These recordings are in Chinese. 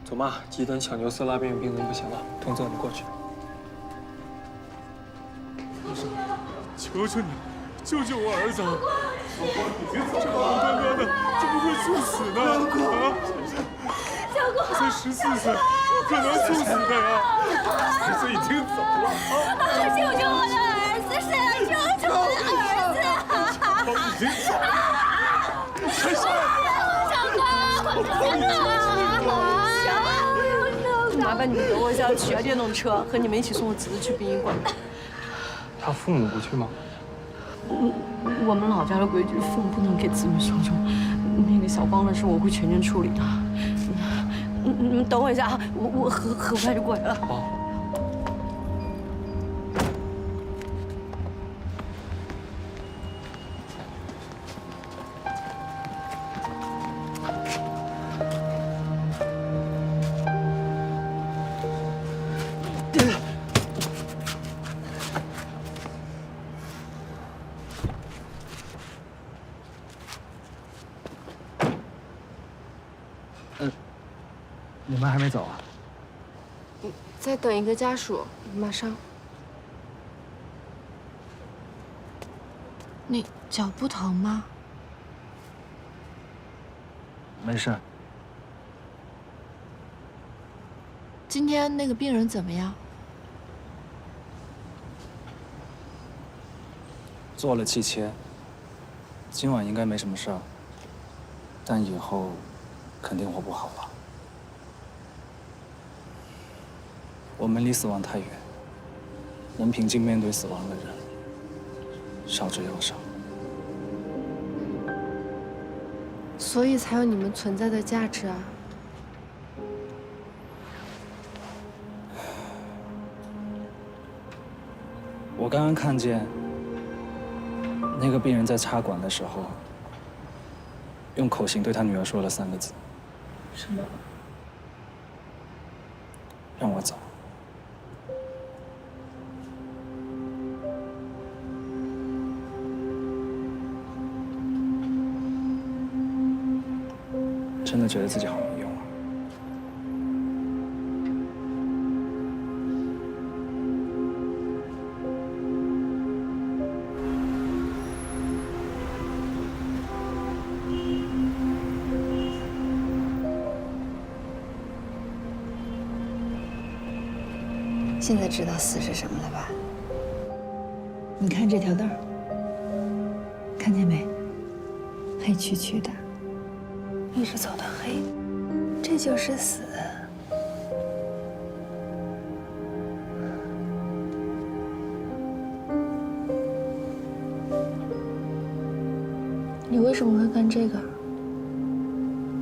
走嘛，急诊小牛色拉边缘病人不行了，通知我们过去。医生，求求你，救救我儿子！这好端端的，怎么会猝死呢？啊！才14岁，不可能猝死的呀！儿子已经走了啊！救救我的儿子！谁来救救我的儿子？宝已经走了。珊珊，麻烦你们等我一下，取下电动车，和你们一起送我侄子去殡仪馆。他父母不去吗？我们老家的规矩，父母不能给子女送终。那个小芳的事，我会全权处理的。你们等我一下啊，我很快就过来了。好。你们还没走啊？再等一个家属，马上。你脚不疼吗？没事。今天那个病人怎么样？做了气切，今晚应该没什么事儿，但以后肯定活不好了。我们离死亡太远，能平静面对死亡的人少之又少。所以才有你们存在的价值啊！我刚刚看见那个病人在插管的时候，用口型对他女儿说了3个字：什么？让我走。真的觉得自己好没用啊！现在知道死是什么了吧？你看这条道儿，看见没？黑黢黢的，一直走到黑，这就是死。你为什么会干这个？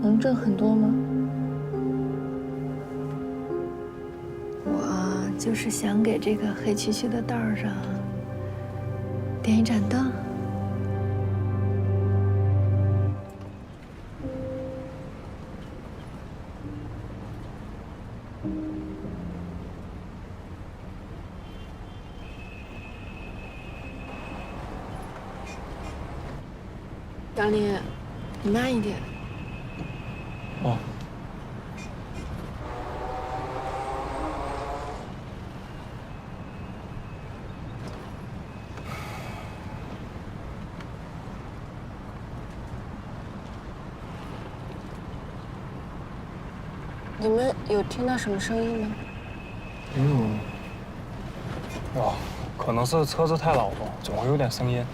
能挣很多吗？我就是想给这个黑黢黢的道儿上点一盏灯。杨林，你慢一点。哦。你们有听到什么声音吗？哦，可能是车子太老了，总会有点声音。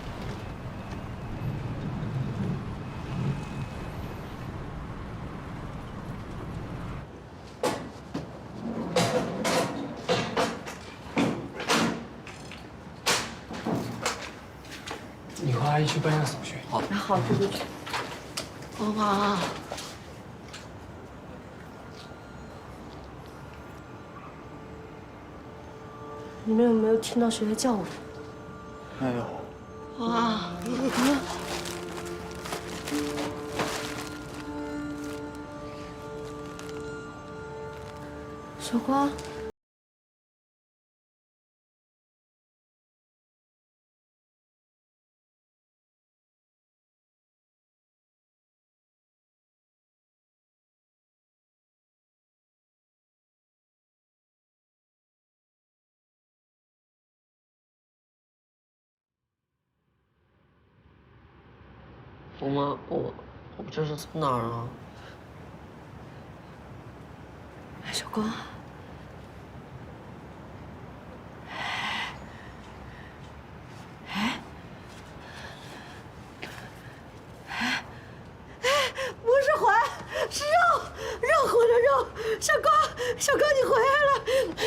你和阿姨去办下手续。好。好，这就去。哇！你们有没有听到谁在叫我？没有。哇！小花。我这是从哪儿啊？小光，不是环，是肉，热乎的肉。小光，小光你回来了，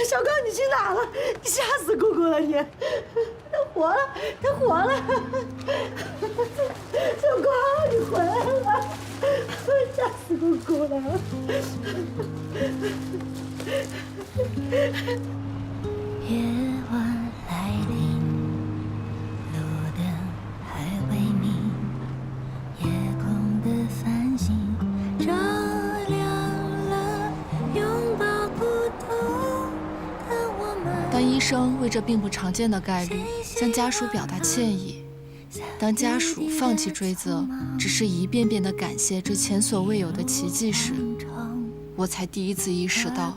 小光你去哪了？你吓死姑姑了你！他活了，他活了！小光你回来了，吓死姑姑了！夜晚来临，路灯还未明，夜空的繁星照亮了拥抱孤独的我们。当医生为这并不常见的概率向家属表达歉意，当家属放弃追责，只是一遍遍地感谢这前所未有的奇迹时，我才第一次意识到，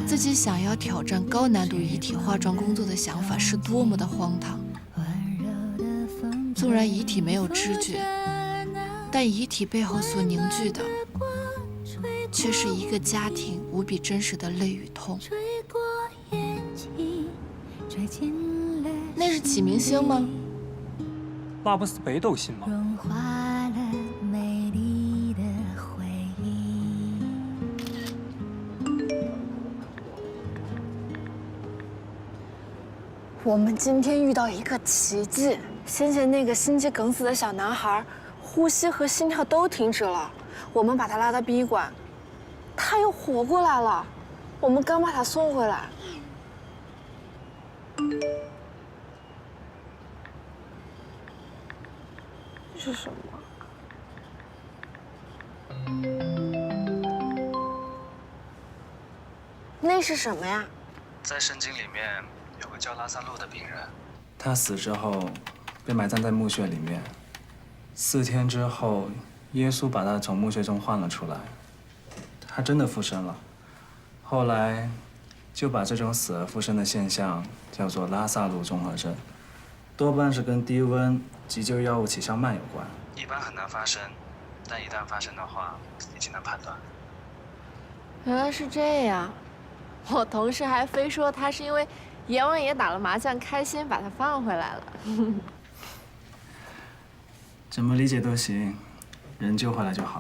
自己想要挑战高难度遗体化妆工作的想法是多么的荒唐。纵然遗体没有知觉，但遗体背后所凝聚的，却是一个家庭无比真实的泪与痛。那是启明星吗？那不是北斗星吗？融化了美丽的回忆。我们今天遇到一个奇迹，先前那个心肌梗死的小男孩，呼吸和心跳都停止了。我们把他拉到殡仪馆，他又活过来了。我们刚把他送回来。这是什么？那是什么呀？在圣经里面有个叫拉萨路的病人，他死之后被埋葬在墓穴里面。4天之后，耶稣把他从墓穴中唤了出来，他真的复生了。后来就把这种死而复生的现象叫做拉萨路综合症，多半是跟低温、急救药物起效慢有关。一般很难发生，但一旦发生的话，已经能判断。原来是这样。我同事还非说他是因为阎王爷打了麻将开心，把他放回来了。怎么理解都行，人救回来就好。